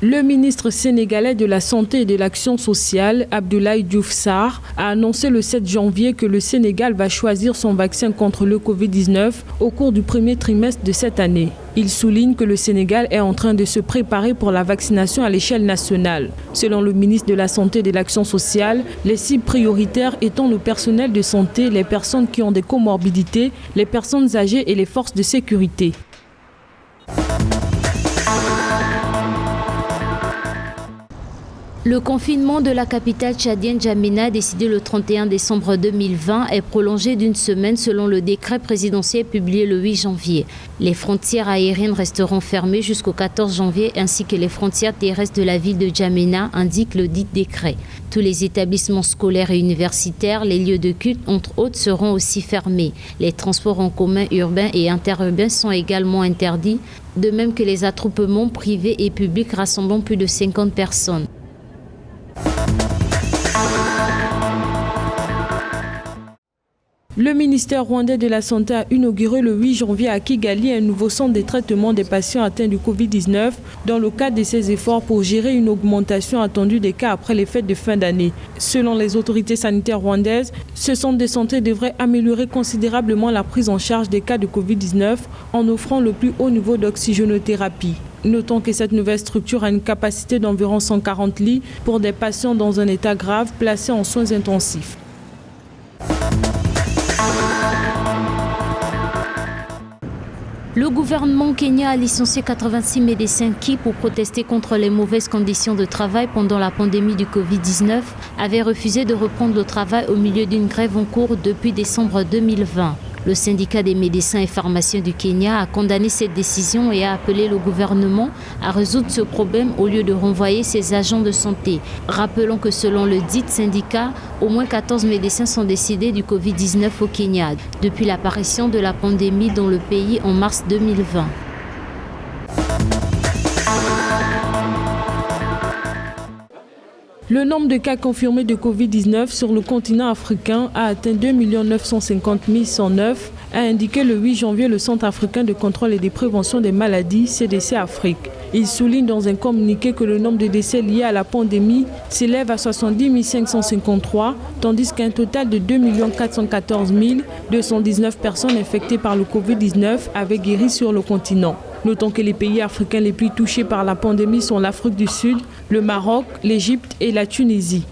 Le ministre sénégalais de la Santé et de l'Action sociale, Abdoulaye Diouf Sarr, a annoncé le 7 janvier que le Sénégal va choisir son vaccin contre le Covid-19 au cours du premier trimestre de cette année. Il souligne que le Sénégal est en train de se préparer pour la vaccination à l'échelle nationale. Selon le ministre de la Santé et de l'Action sociale, les cibles prioritaires étant le personnel de santé, les personnes qui ont des comorbidités, les personnes âgées et les forces de sécurité. Le confinement de la capitale tchadienne N'Djamena, décidé le 31 décembre 2020, est prolongé d'une semaine selon le décret présidentiel publié le 8 janvier. Les frontières aériennes resteront fermées jusqu'au 14 janvier ainsi que les frontières terrestres de la ville de N'Djamena, indique le dit décret. Tous les établissements scolaires et universitaires, les lieux de culte, entre autres, seront aussi fermés. Les transports en commun urbains et interurbains sont également interdits, de même que les attroupements privés et publics rassemblant plus de 50 personnes. Le ministère rwandais de la Santé a inauguré le 8 janvier à Kigali un nouveau centre de traitement des patients atteints du Covid-19 dans le cadre de ses efforts pour gérer une augmentation attendue des cas après les fêtes de fin d'année. Selon les autorités sanitaires rwandaises, ce centre de santé devrait améliorer considérablement la prise en charge des cas de Covid-19 en offrant le plus haut niveau d'oxygénothérapie. Notons que cette nouvelle structure a une capacité d'environ 140 lits pour des patients dans un état grave placés en soins intensifs. Le gouvernement kenyan a licencié 86 médecins qui, pour protester contre les mauvaises conditions de travail pendant la pandémie du Covid-19, avaient refusé de reprendre le travail au milieu d'une grève en cours depuis décembre 2020. Le syndicat des médecins et pharmaciens du Kenya a condamné cette décision et a appelé le gouvernement à résoudre ce problème au lieu de renvoyer ses agents de santé. Rappelons que selon le dit syndicat, au moins 14 médecins sont décédés du Covid-19 au Kenya depuis l'apparition de la pandémie dans le pays en mars 2020. Le nombre de cas confirmés de Covid-19 sur le continent africain a atteint 2 950 109, a indiqué le 8 janvier le Centre africain de contrôle et de prévention des maladies, CDC Afrique. Il souligne dans un communiqué que le nombre de décès liés à la pandémie s'élève à 70 553, tandis qu'un total de 2 414 219 personnes infectées par le Covid-19 avaient guéri sur le continent. Notons que les pays africains les plus touchés par la pandémie sont l'Afrique du Sud, le Maroc, l'Égypte et la Tunisie.